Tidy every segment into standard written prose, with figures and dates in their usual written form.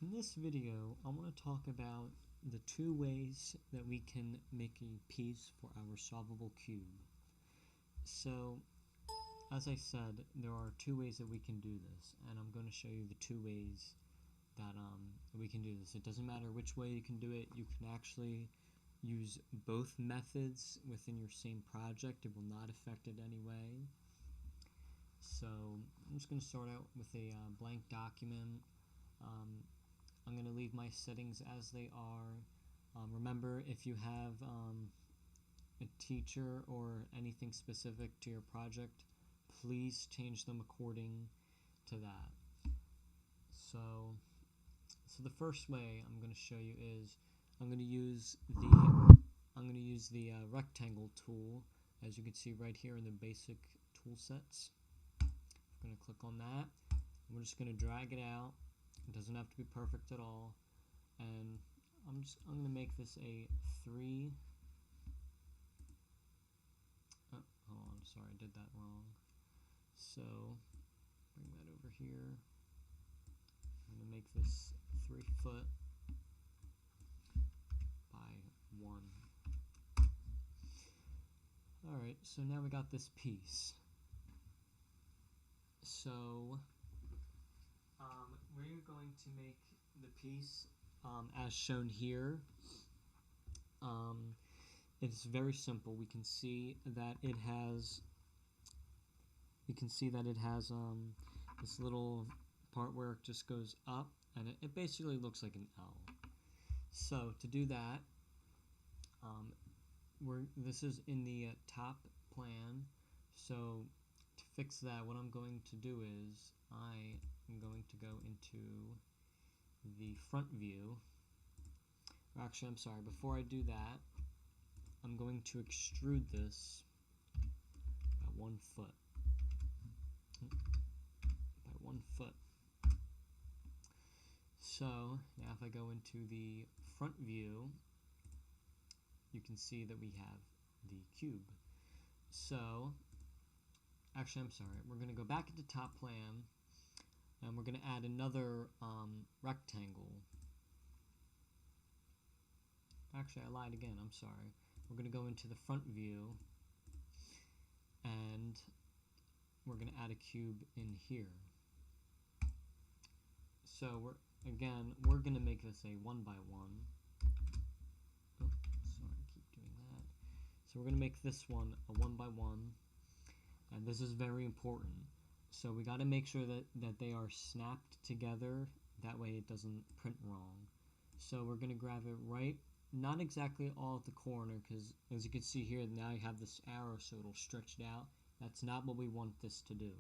In this video, I want to talk about the two ways that we can make a piece for our solvable cube. So, as I said, there are two ways that we can do this, and I'm going to show you the two ways that we can do this. It doesn't matter which way you can do it. You can actually use both methods within your same project. It will not affect it anyway. So, I'm just going to start out with a blank document. I'm going to leave my settings as they are. Remember, if you have a teacher or anything specific to your project, please change them according to that. So the first way I'm going to show you is I'm going to use the rectangle tool, as you can see right here in the basic tool sets. I'm going to click on that. We're just going to drag it out. It doesn't have to be perfect at all, and I'm going to make this a 3. Oh, hold on, sorry, I did that wrong. So bring that over here. I'm going to make this 3 foot by 1. Alright, so now we got this piece. So we're going to make the piece as shown here. It's very simple. We can see that it has this little part where it just goes up, and it basically looks like an L. So to do that, this is in the top plan. So to fix that, what I'm going to do is I am going to go into the front view. Or actually, I'm sorry, before I do that, I'm going to extrude this by 1 foot. By 1 foot. So now if I go into the front view, you can see that we have the cube. So actually, I'm sorry, we're going to go back into top plan, and we're going to add another rectangle. Actually, I lied again, I'm sorry. We're going to go into the front view, and we're going to add a cube in here. So we're going to make this a 1 by 1. Oh, sorry, I keep doing that. So we're going to make this one a 1 by 1. And this is very important. So we got to make sure that they are snapped together. That way it doesn't print wrong. So we're going to grab it right, not exactly all at the corner, because as you can see here, now you have this arrow, so it'll stretch it out. That's not what we want this to do.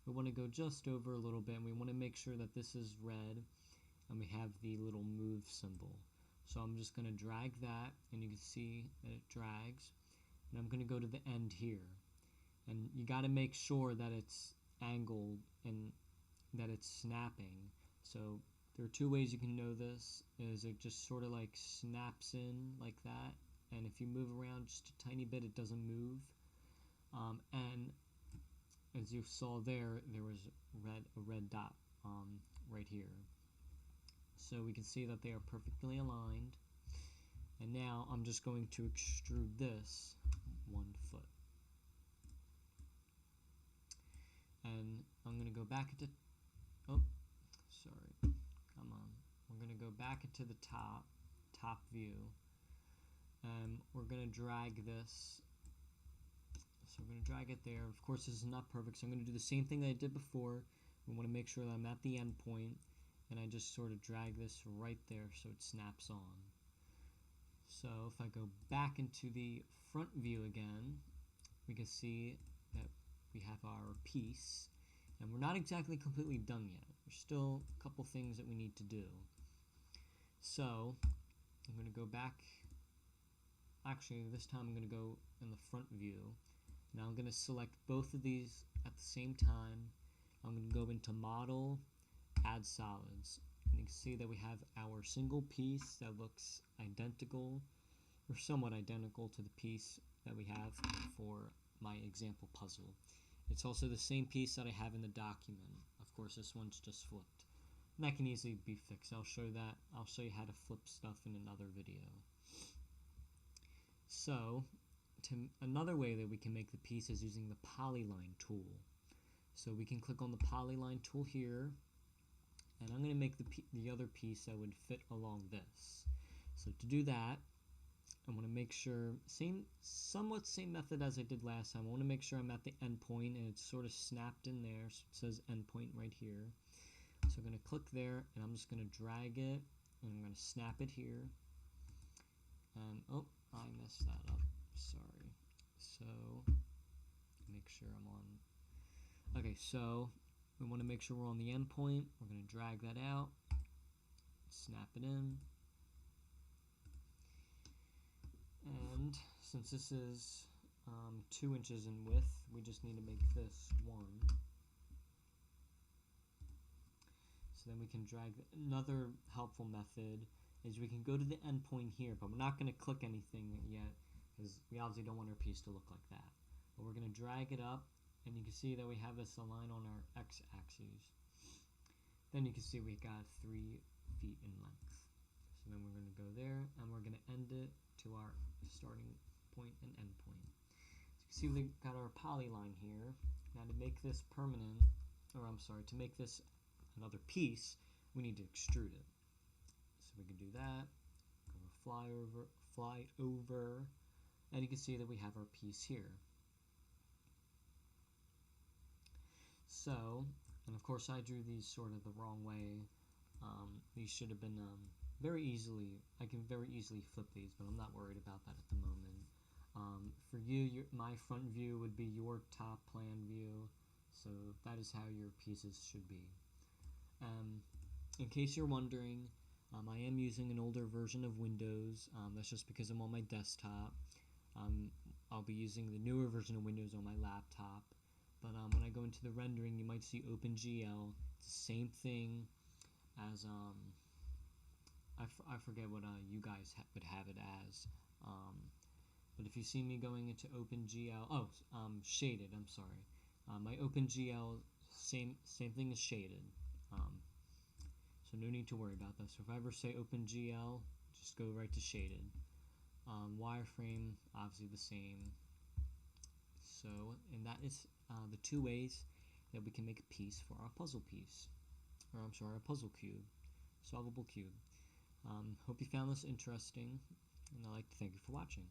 We want to go just over a little bit, and we want to make sure that this is red, and we have the little move symbol. So I'm just going to drag that, and you can see that it drags. And I'm going to go to the end here. And you got to make sure that it's angled and that it's snapping. So there are two ways you can know this. Is it just sort of like snaps in like that, and if you move around just a tiny bit, it doesn't move. And as you saw there was a red dot right here. So we can see that they are perfectly aligned. And now I'm just going to extrude this 1 foot. And I'm going to go back into, we're going to go back into the top view, and we're going to drag this. So we're going to drag it there. Of course, this is not perfect, so I'm going to do the same thing that I did before. We want to make sure that I'm at the end point, and I just sort of drag this right there so it snaps on. So if I go back into the front view again, we can see that we have our piece, and we're not exactly completely done yet. There's still a couple things that we need to do. So I'm going to go back. Actually, this time I'm going to go in the front view. Now I'm going to select both of these at the same time. I'm going to go into Model, Add Solids. And you can see that we have our single piece that looks identical, or somewhat identical to the piece that we have for my example puzzle. It's also the same piece that I have in the document. Of course, this one's just flipped. that can easily be fixed. I'll show you how to flip stuff in another video. So, another way that we can make the piece is using the polyline tool. So we can click on the polyline tool here, and I'm going to make the other piece that would fit along this. So to do that, I want to make sure, somewhat same method as I did last time. I want to make sure I'm at the endpoint and it's sort of snapped in there. So it says endpoint right here. So I'm going to click there, and I'm just going to drag it, and I'm going to snap it here. And oh, I messed that up. Sorry. So make sure I'm on. Okay, so we want to make sure we're on the endpoint. We're going to drag that out, snap it in. And since this is 2 inches in width, we just need to make this 1. So then we can drag. Another helpful method is we can go to the endpoint here, but we're not going to click anything yet because we obviously don't want our piece to look like that. But we're going to drag it up, and you can see that we have this aligned on our x-axis. Then you can see we got 3 feet in length. So then we're going to go there, and we're going to end it to our starting point and end point. So you can see we got our polyline here. Now to make this permanent, or I'm sorry, to make this another piece, we need to extrude it. So we can do that. Go fly over, and you can see that we have our piece here. So, and of course I drew these sort of the wrong way. These should have been I can very easily flip these, but I'm not worried about that at the moment. For you, my front view would be your top plan view, so that is how your pieces should be. In case you're wondering, I am using an older version of Windows. That's just because I'm on my desktop. I'll be using the newer version of Windows on my laptop. But when I go into the rendering, you might see OpenGL. It's the same thing as, I forget what you guys would have it as. But if you see me going into OpenGL, shaded, I'm sorry. My OpenGL, same thing as shaded. So no need to worry about that. So if I ever say OpenGL, just go right to shaded. Wireframe, obviously the same. So, and that is the 2 ways that we can make a piece for our puzzle piece. Or I'm sorry, our puzzle cube. Solvable cube. Hope you found this interesting, and I'd like to thank you for watching.